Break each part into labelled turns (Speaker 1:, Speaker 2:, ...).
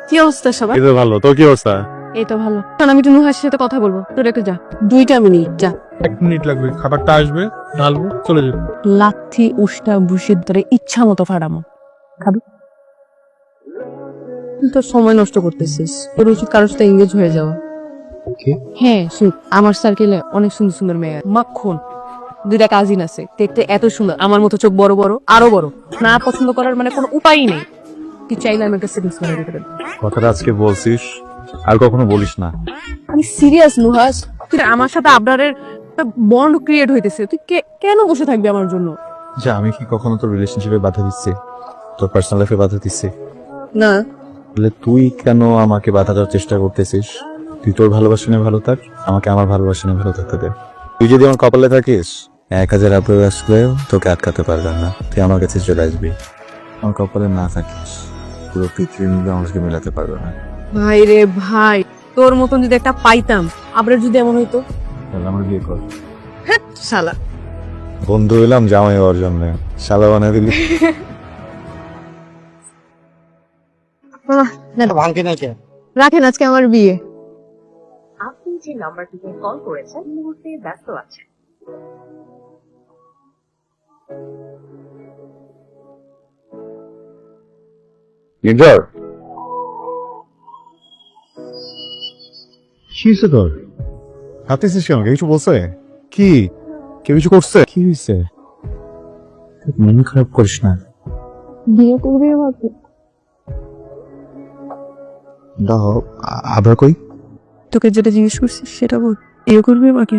Speaker 1: কি অবস্থা সবার?
Speaker 2: এই তো ভালো, তোর কি অবস্থা?
Speaker 1: এই তো ভালো। কারণ আমি একটু নুহাসের সাথে কথা বলবো, তোর একটু যা 2 মিনিট যা।
Speaker 2: 1 মিনিট লাগবে, খাবারটা আসবে, ঢালবো, চলে যাবো।
Speaker 1: লাথি উষ্টা বুসির ধরে ইচ্ছা মতো ফাড়ামো, খাবি? তুই তো সময় নষ্ট করতেছিস, তোর উচিত কারোর সাথে এঙ্গেজ হয়ে যাওয়া। হ্যাঁ শুন, আমার সার্কেলে অনেক সুন্দর সুন্দর মেয়ে আছে। মাখন 2টা কাজিন আছে, দেখতে এত সুন্দর, আমার মতো চোখ বড় বড়, আরো বড়। না পছন্দ করার মানে কোনো উপায়ই নেই। তুই চাইলে আমি একটা সেটিংস করে দিতে পারি।
Speaker 2: কথাটা আজকে বলছিস, আর কখনো বলিস না।
Speaker 1: আমি সিরিয়াস নুহাস, তুই আমার সাথে আবরারের একটা বন্ড ক্রিয়েট হইতেছে, তুই কেন বসে থাকবি আমার জন্য?
Speaker 2: যে আমি কি কখনো তোর রিলেশনশিপে বাধা দিচ্ছি, তোর পার্সোনাল লাইফে বাধা দিচ্ছি?
Speaker 1: না।
Speaker 2: বলে তুই কেন আমাকে বাধা দেওয়ার চেষ্টা করতেছিস? তুই তোর ভালোবাসা নিয়ে ভালো থাক, আমাকে আমার ভালোবাসা নিয়ে ভালো থাকতে দে। তুই যদি আমার কপালে থাকিস, 1000 আপেল আসলেও তোকে আটকাতে পারবে না। তুই আমার কাছে চলে আসবি। আমার কপালে না থাকিস, পুরো পৃথিবী মিলে আমাকে মেলাতে পারবে না।
Speaker 1: ভাই রে ভাই, তোর মতন যদি একটা পাইতাম, আবরার যদি এমন হইতো।
Speaker 2: তাহলে আমার বিয়ে কর।
Speaker 1: হ্যাঁ শালা।
Speaker 2: বন্ধু হইলাম জামাই হওয়ার জন্য, শালা বানাই দিলি।
Speaker 1: রাখেন, আজকে আমার বিয়ে।
Speaker 3: আপনি যে নাম্বারটিতে কল করেছেন এই মুহূর্তে ব্যস্ত আছে।
Speaker 2: ইন্টার কি হয়েছে তোর? হাতেছিস কেন? কেউ কিছু বলছে? কি কেউ কিছু করছে? কি হয়েছে? মন খারাপ করিস না।
Speaker 1: বিয়ে করবি আমাকে?
Speaker 2: দাও, আবার কই?
Speaker 1: তোকে যেটা জিজ্ঞেস করছিস সেটা বল, বিয়ে করবি আমাকে?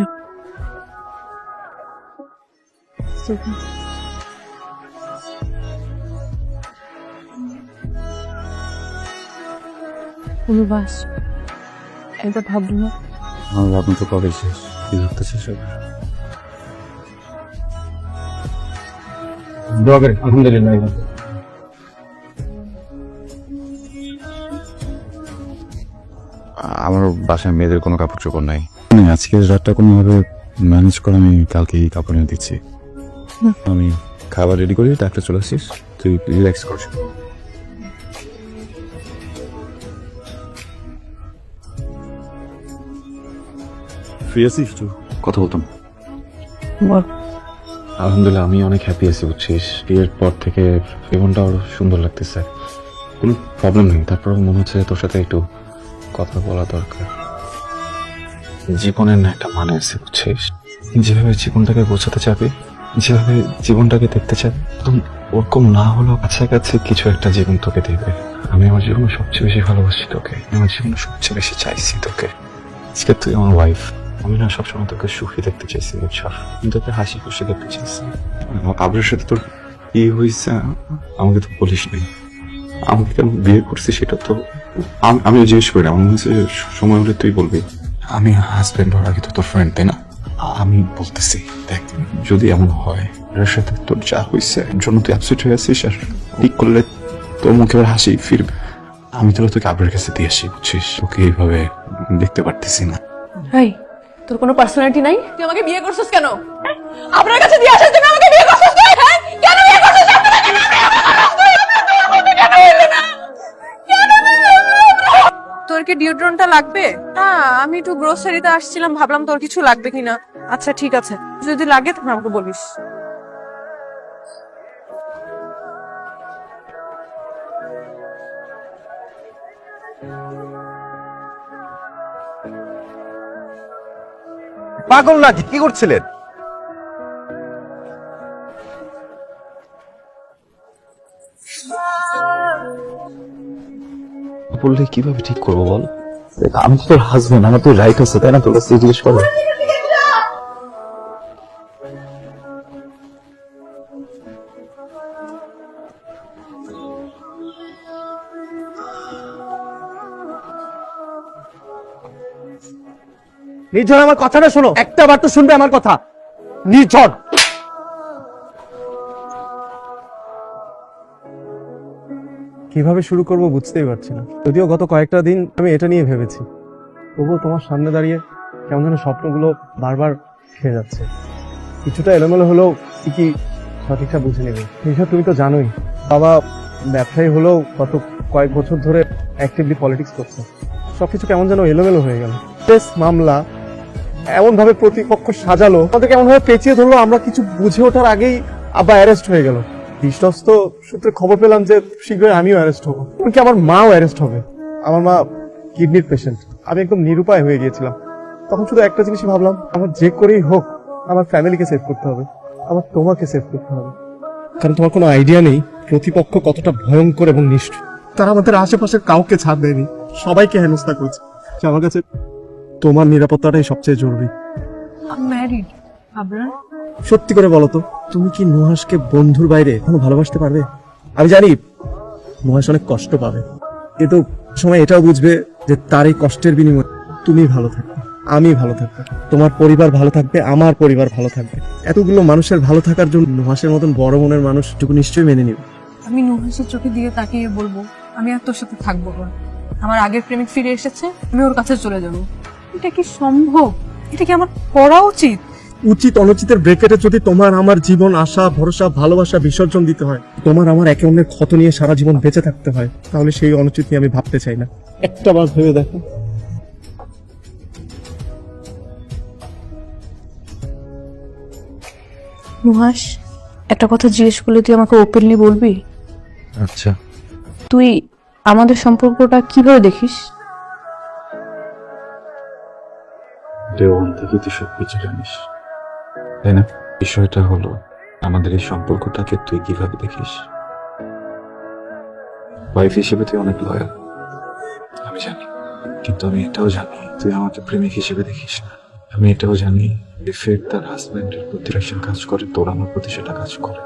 Speaker 1: তুমি বাস একবার ভাববো না?
Speaker 2: আমার ভাবনা তো কবে শেষ, কি ভাবতেছিস? আলহামদুলিল্লাহ। আমার বাসায় মেয়েদের কোনো কাপড় চোপড় নাই। আজকের রাতটা কোনোভাবে ম্যানেজ করে আমি কালকে এই কাপড় এনে দিচ্ছি। আমি খাবার রেডি করি, ডাক্তার চলে আসিস, তুই রিল্যাক্স করছিস। ফ্রি আছিস তুই? কথা বলতাম।
Speaker 1: বল।
Speaker 4: আলহামদুলিল্লাহ, আমি অনেক হ্যাপি আছি বুঝছিস। বিয়ের পর থেকে জীবনটা আরো সুন্দর লাগতেছে, কোনো প্রবলেম নেই। তারপর মনে হচ্ছে তোর সাথে একটু কথা বলা দরকার। জীবনের না একটা মানে আছে বুঝছিস, যেভাবে জীবনটাকে গোছাতে চাবি, যেভাবে জীবনটাকে দেখতে চাবি, একদম ওরকম না হলেও কাছাকাছি কিছু একটা জীবন তোকে দেবে। আমি আমার জীবনে সবচেয়ে বেশি ভালোবাসি তোকে, আমার জীবনে সবচেয়ে বেশি চাইছি তোকে। আজকে তুই আমার ওয়াইফ। আমি না সবসময় তোকে সুখী দেখতে চাইছি, বুঝছো? আমি তোকে হাসি খুশি দেখতে চাইছি। আবরের সাথে তোর কি হয়েছে আমাকে তো বলিস নাই। আমাকে কেন বিয়ে করছিস সেটা তো আমিও জিজ্ঞেস করি না। আমার মনে হচ্ছে সময় হলে তুই বলবি। আমি হাজবেন্ড হওয়ার আগে তো তোর ফ্রেন্ড, তাই না? আমি বলতেছি, দেখ যদি এমন হয় এর সাথে তোর যা হয়েছে এর জন্য তুই আপসেট হয়ে আছিস, আর ঠিক করলে তোর মুখে হাসি ফিরবে, আমি তাহলে তোকে আবরের কাছে দিয়ে আসি, বুঝছিস? তোকে এইভাবে দেখতে পারতেছি না।
Speaker 1: হাই, তোর কোনো পার্সোনালিটি নাই? তুই আমাকে বিয়ে করছিস কেন? আপনার কাছে দিয়ে আসার জন্য আমাকে বিয়ে করছিস তুই? হ্যাঁ, কেন বিয়ে করছিস? আপনারা কেন বিয়ে করছিস? তোর কি ডিওড্রেন্টটা লাগবে? না, আমি একটু গ্রোসারিতে আসছিলাম, ভাবলাম তোর কিছু লাগবে কিনা। আচ্ছা ঠিক আছে, যদি লাগে তখন আমাকে বলিস।
Speaker 5: পাগল নাকি? কি করছিলেন?
Speaker 4: বললে কিভাবে ঠিক করবো বল? আমি তো তোর হাজবেন্ড, আমার তো রাইট আছে, তাই না? তোর কাছে জিজ্ঞেস করো।
Speaker 5: নির্ঝর, আমার কথাটা শোনো, একটা বার তো শুনবে আমার কথা। নির্ঝর, কিভাবে শুরু করব বুঝতেই পারছি না। যদিও গত কয়েকটা দিন আমি এটা নিয়ে ভেবেছি, তবুও তোমার সামনে দাঁড়িয়ে কেমন যেন স্বপ্নগুলো বারবার খেয়ে যাচ্ছে। কিছুটা এলোমেলো হলেও কি সঠিকটা বুঝে নেবে। নিশা তুমি তো জানোই বাবা ব্যবসায়ী হলেও গত কয়েক বছর ধরে অ্যাক্টিভলি পলিটিক্স করছে। সবকিছু কেমন যেন এলোমেলো হয়ে গেল। কেস মামলা এমন ভাবে প্রতিপক্ষ সাজালো, তাদের কেমন ভাবে পেঁচিয়ে ধরলো, আমরা কিছু বুঝে ওঠার আগেই আব্বা অ্যারেস্ট হয়ে গেল। বিশ্বস্ত সূত্রে খবর পেলাম যে শীঘ্রই আমিও অ্যারেস্ট হবো, এমনকি আমার মাও অ্যারেস্ট হবে। আমার মা কিডনির পেশেন্ট, আমি একদম নিরুপায় হয়ে গিয়েছিলাম। তখন শুধু একটা জিনিসই ভাবলাম, আমার যে করেই হোক আমার ফ্যামিলিকে সেভ করতে হবে, আমার তোমাকে সেভ করতে হবে। কারণ তোমার কোনো আইডিয়া নেই প্রতিপক্ষ কতটা ভয়ঙ্কর এবং নিষ্ঠুর। তারা আমাদের আশেপাশের কাউকে ছাড় দেয়নি, সবাইকে হেনস্থা করছে। আমার কাছে তোমার নিরাপত্তাটাই সবচেয়ে জরুরি।
Speaker 1: ম্যারিড আবরার।
Speaker 5: সত্যি করে বলো তো, তুমি কি নুহাসকে বন্ধুর বাইরে এখনো ভালোবাসতে পারবে? আমি জানি নুহাস অনেক কষ্ট পাবে, কিন্তু সময় এটাও বুঝবে যে তার এই কষ্টের বিনিময়ে তুমি ভালো থাকবে, আমি ভালো থাকবো, তোমার পরিবার ভালো থাকবে, আমার পরিবার ভালো থাকবে। এতগুলো মানুষের ভালো থাকার জন্য নুহাসের মতন বড় মনের মানুষটুকু নিশ্চয়ই মেনে নিবে।
Speaker 1: আমি নুহাসের চোখে দিয়ে তাকিয়ে বলবো, আমি আর তোর সাথে থাকবো না। আমার আগের প্রেমিক ফিরে এসেছে, আমি ওর কাছে চলে যাবো। এটা কি সম্ভব? এটা কি আমার করা উচিত?
Speaker 5: উচিত অনুচিতের ব্রেকেটে যদি তোমার আমার জীবন, আশা, ভরসা, ভালোবাসা বিসর্জন দিতে হয়, তোমার আমার একে অন্যের ক্ষত নিয়ে সারা জীবন বেঁচে থাকতে হয়, তাহলে সেই অনুচিত নিয়ে আমি ভাবতে চাই না। একটা বার ভেবে দেখো।
Speaker 1: নুহাস, একটা কথা জিজ্ঞেস করলে তুই আমাকে ওপেনলি বলবি?
Speaker 4: আচ্ছা,
Speaker 1: তুই আমাদের সম্পর্কটা কিভাবে দেখিস?
Speaker 4: ডে ওয়ান থেকে তুই সবকিছু জানিস, তাই না? বিষয়টা হলো আমাদের এই সম্পর্কটাকে তুই কিভাবে দেখিস। ওয়াইফ হিসেবে তুই অনেক লয়াল, আমি জানি, কিন্তু আমি এটাও জানি তুই আমাকে প্রেমিক হিসেবে দেখিস না। আমি এটাও জানি ইফেক্ট তার হাজব্যান্ডের প্রতি রিলেশন কাজ করে, তোর আমার প্রতি সেটা কাজ করে।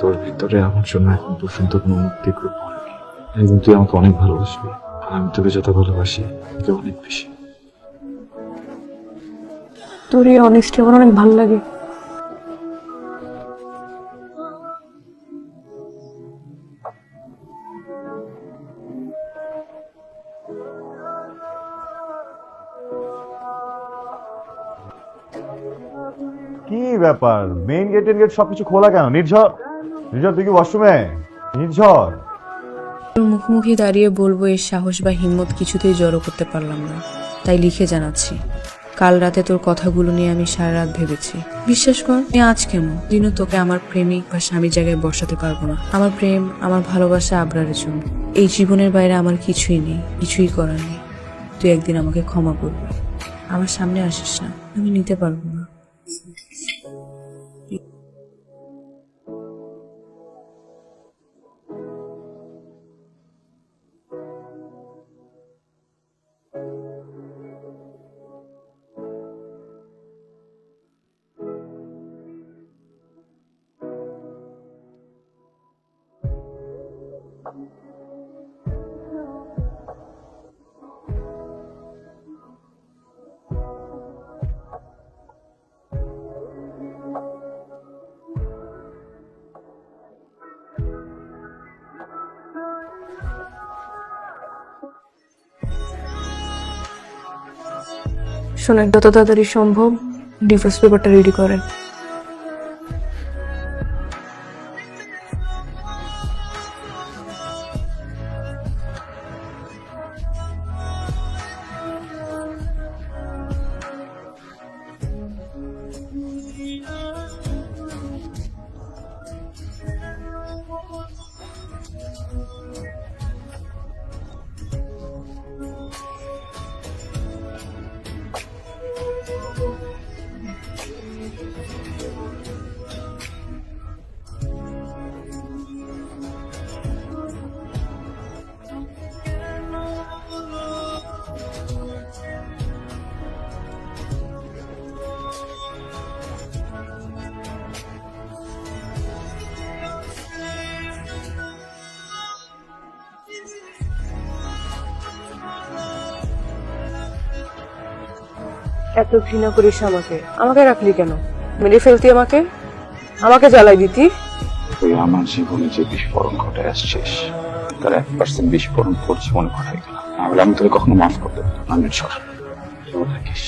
Speaker 4: তোর ভিতরে আমার জন্য এখন পর্যন্ত কোনো মুক্তি গ্রুপ হয়নি। একদিন তুই আমাকে অনেক ভালোবাসবি, আর আমি তোকে যত ভালোবাসি তোকে অনেক বেশি।
Speaker 1: তোর এই অনেস্টি আমার অনেক ভালো লাগে।
Speaker 2: কি ব্যাপার, মেইন গেট সবকিছু খোলা কেন? নির্ঝর, নির্ঝর তুই কি ওয়াশরুমে? নির্ঝর,
Speaker 6: তোর মুখোমুখি দাঁড়িয়ে বলবো এর সাহস বা হিম্মত কিছুতেই জড়ো করতে পারলাম না, তাই লিখে জানাচ্ছি। কাল রাতে তোর কথাগুলো নিয়ে আমি সারা রাত ভেবেছি। বিশ্বাস কর, আমি আজ কেন দিনও তোকে আমার প্রেমিক বা স্বামীর জায়গায় বসাতে পারবো না। আমার প্রেম, আমার ভালোবাসা আবরারের জন্য। এই জীবনের বাইরে আমার কিছুই নেই, কিছুই করার নেই। তুই একদিন আমাকে ক্ষমা করবি। আমার সামনে আসিস না, আমি নিতে পারবো না।
Speaker 1: শোনেন, যত তাড়াতাড়ি সম্ভব ডিভোর্স পেপারটা রেডি করেন। এত ঘৃণা করিস আমাকে? আমাকে রাখলি কেন? মেরে ফেলতি আমাকে, আমাকে জ্বালাই দিতি।
Speaker 4: তুই আমার জীবনে যে বিস্ফোরণ ঘটে আসছিস তার 1% বিস্ফোরণ তোর জীবনে ঘটাই গেলাম। আমি তোকে কখনো মাফ করতে পারবো না। আমি থাকিস।